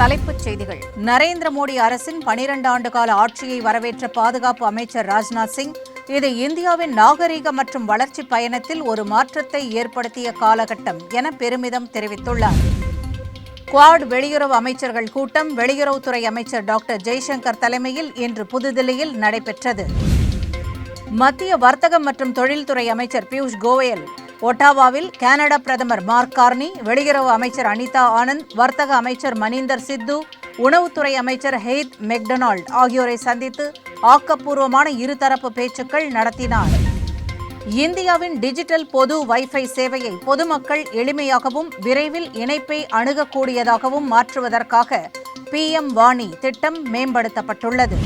தலைப்புச் செய்திகள். நரேந்திர மோடி அரசின் 12 ஆண்டுகால ஆட்சியை வரவேற்ற பாதுகாப்பு அமைச்சர் ராஜ்நாத் சிங், இது இந்தியாவின் நாகரீக மற்றும் வளர்ச்சி பயணத்தில் ஒரு மாற்றத்தை ஏற்படுத்திய காலகட்டம் என பெருமிதம் தெரிவித்துள்ளார். குவாட் வெளியுறவு அமைச்சர்கள் கூட்டம் வெளியுறவுத்துறை அமைச்சர் டாக்டர் ஜெய்சங்கர் தலைமையில் இன்று புதுதில்லியில் நடைபெற்றது. மத்திய வர்த்தகம் மற்றும் தொழில்துறை அமைச்சர் பியூஷ் கோயல் ஒட்டாவாவில் கனடா பிரதமர் மார்க் கார்னி, வெளியுறவு அமைச்சர் அனிதா ஆனந்த், வர்த்தக அமைச்சர் மனிந்தர் சித்து, உணவுத்துறை அமைச்சர் ஹெய்த் மெக்டொனால்ட் ஆகியோரை சந்தித்து ஆக்கப்பூர்வமான இருதரப்பு பேச்சுக்கள் நடத்தினார். இந்தியாவின் டிஜிட்டல் பொது வைஃபை சேவையை பொதுமக்கள் எளிமையாகவும் விரைவில் இணைப்பை அணுகக்கூடியதாகவும் மாற்றுவதற்காக PM வாணி திட்டம் மேம்படுத்தப்பட்டுள்ளது.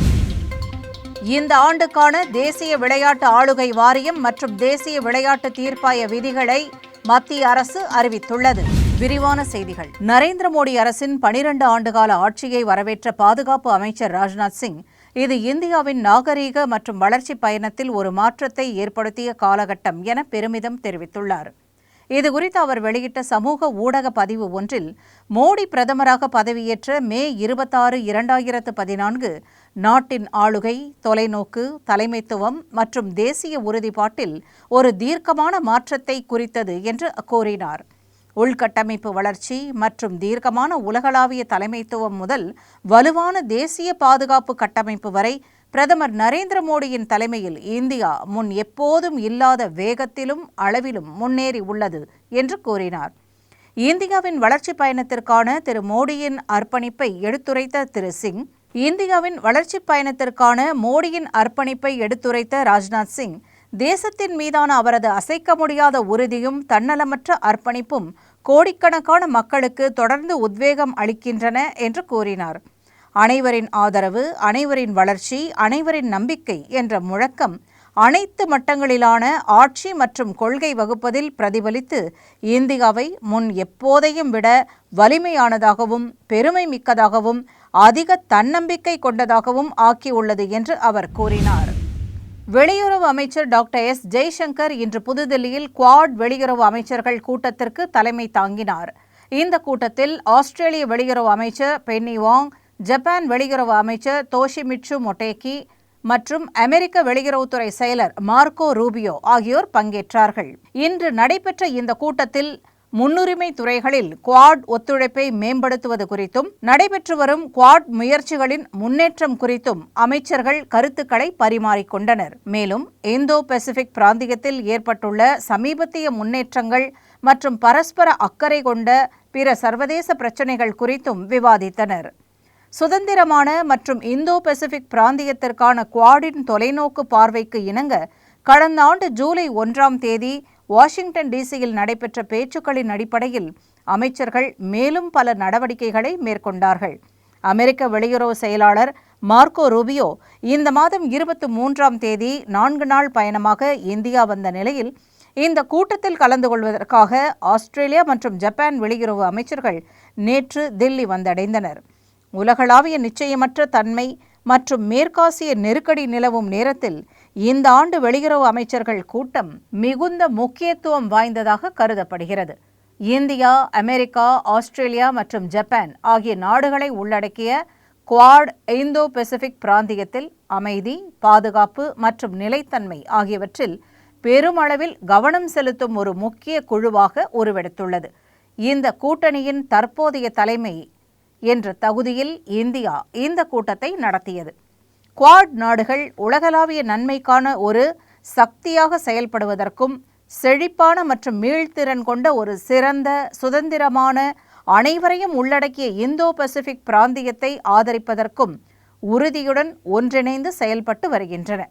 இந்த ஆண்டுக்கான தேசிய விளையாட்டு ஆளுகை வாரியம் மற்றும் தேசிய விளையாட்டு தீர்ப்பாய விதிகளை மத்திய அரசு அறிவித்துள்ளது. விரிவான செய்திகள். நரேந்திர மோடி அரசின் 12 ஆண்டுகால ஆட்சியை வரவேற்ற பாதுகாப்பு அமைச்சர் ராஜ்நாத் சிங், இது இந்தியாவின் நாகரீக மற்றும் வளர்ச்சி பயணத்தில் ஒரு மாற்றத்தை ஏற்படுத்திய காலகட்டம் என பெருமிதம் தெரிவித்துள்ளார். இதுகுறித்து அவர் வெளியிட்ட சமூக ஊடக பதிவு ஒன்றில், மோடி பிரதமராக பதவியேற்ற மே 26, 2014 நாட்டின் ஆளுகை, தொலைநோக்கு, தலைமைத்துவம் மற்றும் தேசிய உறுதிப்பாட்டில் ஒரு தீர்க்கமான மாற்றத்தை குறித்தது என்று கூறினார். உள்கட்டமைப்பு வளர்ச்சி மற்றும் தீர்க்கமான உலகளாவிய தலைமைத்துவம் முதல் வலுவான தேசிய பாதுகாப்பு கட்டமைப்பு வரை பிரதமர் நரேந்திர மோடியின் தலைமையில் இந்தியா முன் எப்போதும் இல்லாத வேகத்திலும் அளவிலும் முன்னேறி உள்ளது என்று கூறினார். இந்தியாவின் வளர்ச்சி பயணத்திற்கான திரு மோடியின் அர்ப்பணிப்பை எடுத்துரைத்த திரு சிங், இந்தியாவின் வளர்ச்சி பயணத்திற்கான மோடியின் அர்ப்பணிப்பை எடுத்துரைத்த ராஜ்நாத் சிங், தேசத்தின் மீதான அவரது அசைக்க முடியாத உறுதியும் தன்னலமற்ற அர்ப்பணிப்பும் கோடிக்கணக்கான மக்களுக்கு தொடர்ந்து உத்வேகம் அளிக்கின்றன என்று கூறினார். அனைவரின் ஆதரவு, அனைவரின் வளர்ச்சி, அனைவரின் நம்பிக்கை என்ற முழக்கம் அனைத்து மட்டங்களிலான ஆட்சி மற்றும் கொள்கை வகுப்பதில் பிரதிபலித்து இந்தியாவை முன் எப்போதையும் விட வலிமையானதாகவும் பெருமை மிக்கதாகவும் அதிக தன்னம்பிக்கை கொண்டதாகவும் ஆக்கியுள்ளது என்று அவர் கூறினார். வெளியுறவு அமைச்சர் டாக்டர் ஜெய்சங்கர் இன்று புதுதில்லியில் குவாட் வெளியுறவு அமைச்சர்கள் கூட்டத்திற்கு தலைமை தாங்கினார். இந்த கூட்டத்தில் ஆஸ்திரேலிய வெளியுறவு அமைச்சர் பென்னி வாங், ஜப்பான் வெளியுறவு அமைச்சர் தோஷிமிட்சு மொட்டேகி மற்றும் அமெரிக்க வெளியுறவுத்துறை செயலர் மார்க்கோ ரூபியோ ஆகியோர் பங்கேற்றார்கள். இன்று நடைபெற்ற இந்த கூட்டத்தில் முன்னுரிமை துறைகளில் குவாட் ஒத்துழைப்பை மேம்படுத்துவது குறித்தும் நடைபெற்று வரும் குவாட் முயற்சிகளின் முன்னேற்றம் குறித்தும் அமைச்சர்கள் கருத்துக்களை பரிமாறிக்கொண்டனர். மேலும் இந்தோ பசிபிக் பிராந்தியத்தில் ஏற்பட்டுள்ள சமீபத்திய முன்னேற்றங்கள் மற்றும் பரஸ்பர அக்கறை கொண்ட பிற சர்வதேச பிரச்சினைகள் குறித்தும் விவாதித்தனர். சுதந்திரமான மற்றும் இந்தோ பசிபிக் பிராந்தியத்திற்கான குவாடின் தொலைநோக்கு பார்வைக்கு இணங்க கடந்த ஆண்டு ஜூலை 1 வாஷிங்டன் டிசியில் நடைபெற்ற பேச்சுக்களின் அடிப்படையில் அமைச்சர்கள் மேலும் பல நடவடிக்கைகளை மேற்கொண்டார்கள். அமெரிக்க வெளியுறவு செயலாளர் மார்க்கோ ரூபியோ இந்த மாதம் 23 4 நாள் பயணமாக இந்தியா வந்த நிலையில், இந்த கூட்டத்தில் கலந்து கொள்வதற்காக ஆஸ்திரேலியா மற்றும் ஜப்பான் வெளியுறவு அமைச்சர்கள் நேற்று தில்லி வந்தடைந்தனர். உலகளாவிய நிச்சயமற்ற தன்மை மற்றும் மேற்காசிய நெருக்கடி நிலவும் நேரத்தில் இந்த ஆண்டு வெளியுறவு அமைச்சர்கள் கூட்டம் மிகுந்த முக்கியத்துவம் வாய்ந்ததாக கருதப்படுகிறது. இந்தியா, அமெரிக்கா, ஆஸ்திரேலியா மற்றும் ஜப்பான் ஆகிய நாடுகளை உள்ளடக்கிய குவாட் இந்தோ பசிபிக் பிராந்தியத்தில் அமைதி, பாதுகாப்பு மற்றும் நிலைத்தன்மை ஆகியவற்றில் பெருமளவில் கவனம் செலுத்தும் ஒரு முக்கிய குழுவாக உருவெடுத்துள்ளது. இந்த கூட்டணியின் தற்போதைய தலைமை என்ற தகுதியில் இந்தியா இந்த கூட்டத்தை நடத்தியது. குவாட் நாடுகள் உலகளாவிய நன்மைக்கான ஒரு சக்தியாக செயல்படுவதற்கும் செழிப்பான மற்றும் மீள்திறன் கொண்ட ஒரு சிறந்த, சுதந்திரமான, அனைவரையும் உள்ளடக்கிய இந்தோ பசிபிக் பிராந்தியத்தை ஆதரிப்பதற்கும் உறுதியுடன் ஒன்றிணைந்து செயல்பட்டு வருகின்றன.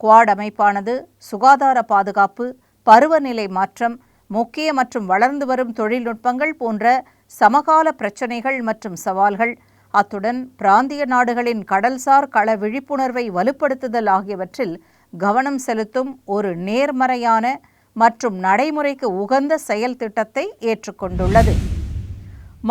குவாட் அமைப்பானது சுகாதார பாதுகாப்பு, பருவநிலை மாற்றம், முக்கிய மற்றும் வளர்ந்து வரும் தொழில்நுட்பங்கள் போன்ற சமகால பிரச்சினைகள் மற்றும் சவால்கள், அத்துடன் பிராந்திய நாடுகளின் கடல்சார் கள விழிப்புணர்வை வலுப்படுத்துதல் ஆகியவற்றில் கவனம் செலுத்தும் ஒரு நேர்மறையான மற்றும் நடைமுறைக்கு உகந்த செயல் திட்டத்தை ஏற்றுக்கொண்டுள்ளது.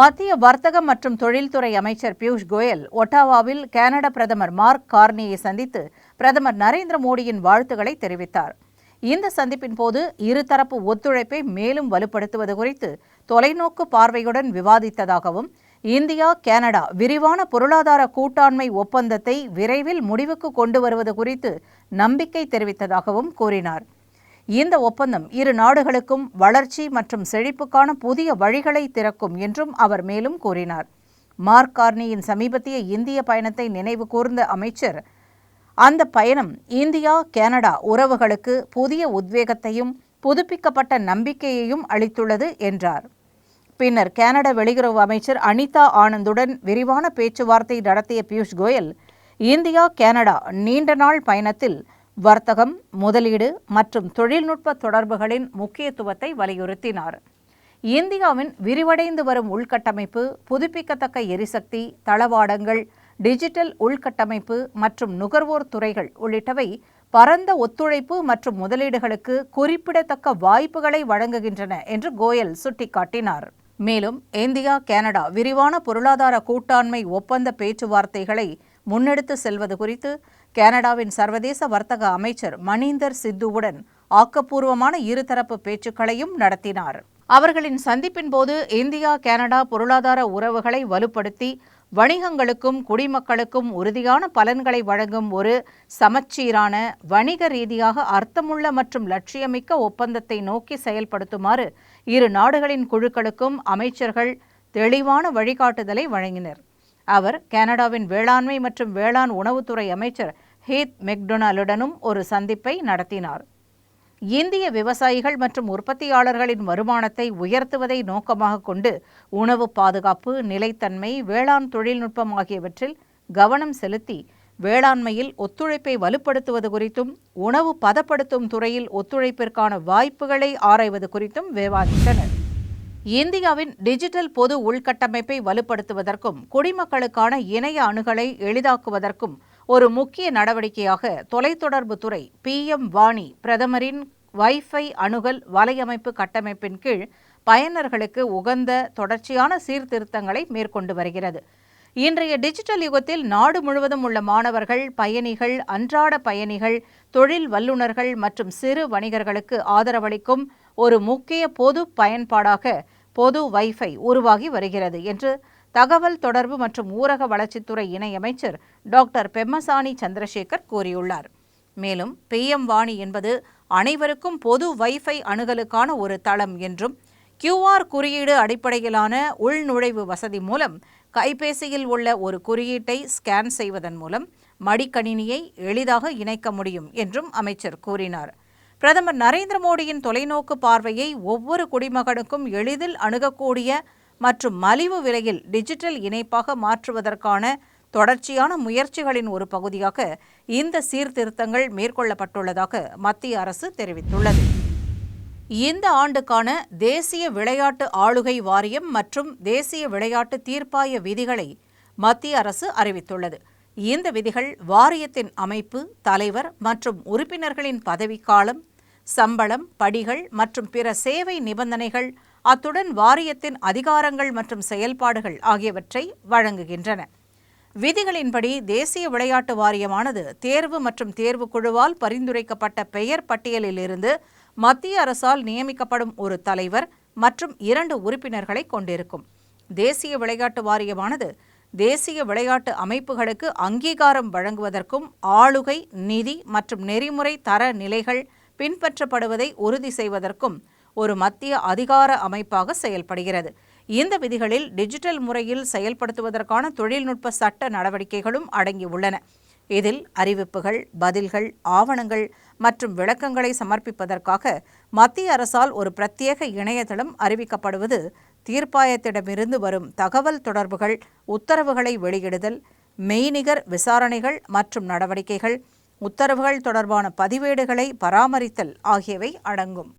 மத்திய வர்த்தகம் மற்றும் தொழில்துறை அமைச்சர் பியூஷ் கோயல் ஒட்டாவாவில் கனடா பிரதமர் மார்க் கார்னியை சந்தித்து பிரதமர் நரேந்திர மோடியின் வாழ்த்துக்களை தெரிவித்தார். இந்த சந்திப்பின் போது இருதரப்பு ஒத்துழைப்பை மேலும் வலுப்படுத்துவது குறித்து தொலைநோக்கு பார்வையுடன் விவாதித்ததாகவும், இந்தியா கனடா விரிவான பொருளாதார கூட்டாண்மை ஒப்பந்தத்தை விரைவில் முடிவுக்கு கொண்டு வருவது குறித்து நம்பிக்கை தெரிவித்ததாகவும் கூறினார். இந்த ஒப்பந்தம் இரு நாடுகளுக்கும் வளர்ச்சி மற்றும் செழிப்புக்கான புதிய வழிகளை திறக்கும் என்றும் அவர் மேலும் கூறினார். மார்க் கார்னியின் சமீபத்திய இந்திய பயணத்தை நினைவு கூர்ந்த அமைச்சர், அந்த பயணம் இந்தியா கனடா உறவுகளுக்கு புதிய உத்வேகத்தையும் புதுப்பிக்கப்பட்ட நம்பிக்கையையும் அளித்துள்ளது என்றார். பின்னர் கனடா வெளியுறவு அமைச்சர் அனிதா ஆனந்துடன் விரிவான பேச்சுவார்த்தை நடத்திய பியூஷ் கோயல், இந்தியா கனடா நீண்ட நாள் பயணத்தில் வர்த்தகம், முதலீடு மற்றும் தொழில்நுட்ப தொடர்புகளின் முக்கியத்துவத்தை வலியுறுத்தினார். இந்தியாவின் விரிவடைந்து வரும் உள்கட்டமைப்பு, புதுப்பிக்கத்தக்க எரிசக்தி, தளவாடங்கள், டிஜிட்டல் உள்கட்டமைப்பு மற்றும் நுகர்வோர் துறைகள் உள்ளிட்டவை பரந்த ஒத்துழைப்பு மற்றும் முதலீடுகளுக்கு குறிப்பிடத்தக்க வாய்ப்புகளை வழங்குகின்றன என்று கோயல் சுட்டிக்காட்டினார். மேலும் இந்தியா கனடா விரிவான பொருளாதார கூட்டாண்மை ஒப்பந்த பேச்சுவார்த்தைகளை முன்னெடுத்து செல்வது குறித்து கனடாவின் சர்வதேச வர்த்தக அமைச்சர் மணீந்தர் சித்துவுடன் ஆக்கப்பூர்வமான இருதரப்பு பேச்சுக்களையும் நடத்தினார். அவர்களின் சந்திப்பின் போது இந்தியா கனடா பொருளாதார உறவுகளை வலுப்படுத்தி வணிகங்களுக்கும் குடிமக்களுக்கும் உறுதியான பலன்களை வழங்கும் ஒரு சமச்சீரான, வணிக ரீதியாக அர்த்தமுள்ள மற்றும் லட்சியமிக்க ஒப்பந்தத்தை நோக்கி செயல்படுத்துமாறு இரு நாடுகளின் குழுக்களுக்கும் அமைச்சர்கள் தெளிவான வழிகாட்டுதலை வழங்கினர். அவர் கனடாவின் வேளாண்மை மற்றும் வேளாண் உணவுத்துறை அமைச்சர் ஹீத் மெக்டொனால்டுடனும் ஒரு சந்திப்பை நடத்தினார். இந்திய விவசாயிகள் மற்றும் உற்பத்தியாளர்களின் வருமானத்தை உயர்த்துவதை நோக்கமாக கொண்டு உணவு பாதுகாப்பு, நிலைத்தன்மை, வேளாண் தொழில்நுட்பம் ஆகியவற்றில் கவனம் செலுத்தி வேளாண்மையில் ஒத்துழைப்பை வலுப்படுத்துவது குறித்தும் உணவு பதப்படுத்தும் துறையில் ஒத்துழைப்பிற்கான வாய்ப்புகளை ஆராய்வது குறித்தும் விவாதித்தனர். இந்தியாவின் டிஜிட்டல் பொது உள்கட்டமைப்பை வலுப்படுத்துவதற்கும் குடிமக்களுக்கான இணைய அணுகலை எளிதாக்குவதற்கும் ஒரு முக்கிய நடவடிக்கையாக தொலைத்தொடர்பு துறை PM வாணி பிரதமரின் வைஃபை அணுகல் வலையமைப்பு கட்டமைப்பின் கீழ் பயனர்களுக்கு உகந்த தொடர்ச்சியான சீர்திருத்தங்களை மேற்கொண்டு வருகிறது. இன்றைய டிஜிட்டல் யுகத்தில் நாடு முழுவதும் உள்ள மாணவர்கள், பயணிகள், அன்றாட பயணிகள், தொழில் வல்லுநர்கள் மற்றும் சிறு வணிகர்களுக்கு ஆதரவளிக்கும் ஒரு முக்கிய பொது பயன்பாடாக பொது வைஃபை உருவாகி வருகிறது என்று தகவல் தொடர்பு மற்றும் ஊரக வளர்ச்சித்துறை இணையமைச்சர் டாக்டர் பெம்மசானி சந்திரசேகர் கூறியுள்ளார். மேலும் PM வாணி என்பது அனைவருக்கும் பொது வைஃபை அணுகலுக்கான ஒரு தளம் என்றும், QR குறியீடு அடிப்படையிலான உள்நுழைவு வசதி மூலம் கைபேசியில் உள்ள ஒரு குறியீட்டை ஸ்கேன் செய்வதன் மூலம் மடிக்கணினியை எளிதாக இணைக்க முடியும் என்றும் அமைச்சர் கூறினார். பிரதமர் நரேந்திர மோடியின் தொலைநோக்கு பார்வையை ஒவ்வொரு குடிமகனுக்கும் எளிதில் அணுகக்கூடிய மற்றும் மலிவு விலையில் டிஜிட்டல் இணைப்பாக மாற்றுவதற்கான தொடர்ச்சியான முயற்சிகளின் ஒரு பகுதியாக இந்த சீர்திருத்தங்கள் மேற்கொள்ளப்பட்டுள்ளதாக மத்திய அரசு தெரிவித்துள்ளது. இந்த ஆண்டுக்கான தேசிய விளையாட்டு ஆளுகை வாரியம் மற்றும் தேசிய விளையாட்டு தீர்ப்பாய விதிகளை மத்திய அரசு அறிவித்துள்ளது. இந்த விதிகள் வாரியத்தின் அமைப்பு, தலைவர் மற்றும் உறுப்பினர்களின் பதவிக்காலம், சம்பளம், படிகள் மற்றும் பிற சேவை நிபந்தனைகள், அத்துடன் வாரியத்தின் அதிகாரங்கள் மற்றும் செயல்பாடுகள் ஆகியவற்றை வழங்குகின்றன. விதிகளின்படி தேசிய விளையாட்டு வாரியமானது தேர்வு மற்றும் தேர்வுக்குழுவால் பரிந்துரைக்கப்பட்ட பெயர் பட்டியலிலிருந்து மத்திய அரசால் நியமிக்கப்படும் ஒரு தலைவர் மற்றும் 2 உறுப்பினர்களை கொண்டிருக்கும். தேசிய விளையாட்டு வாரியமானது தேசிய விளையாட்டு அமைப்புகளுக்கு அங்கீகாரம் வழங்குவதற்கும் ஆளுகை, நிதி மற்றும் நெறிமுறை தர நிலைகள் பின்பற்றப்படுவதை உறுதி செய்வதற்கும் ஒரு மத்திய அதிகார அமைப்பாக செயல்படுகிறது. இந்த விதிகளில் டிஜிட்டல் முறையில் செயல்படுத்துவதற்கான தொழில்நுட்ப சட்ட நடவடிக்கைகளும் அடங்கியுள்ளன. இதில் அறிவிப்புகள், பதில்கள், ஆவணங்கள் மற்றும் விளக்கங்களை சமர்ப்பிப்பதற்காக மத்திய அரசால் ஒரு பிரத்யேக இணையதளம் அறிவிக்கப்படுவது, தீர்ப்பாயத்திடமிருந்து வரும் தகவல் தொடர்புகள், உத்தரவுகளை வெளியிடுதல், மெய்நிகர் விசாரணைகள் மற்றும் நடவடிக்கைகள், உத்தரவுகள் தொடர்பான பதிவேடுகளை பராமரித்தல் ஆகியவை அடங்கும்.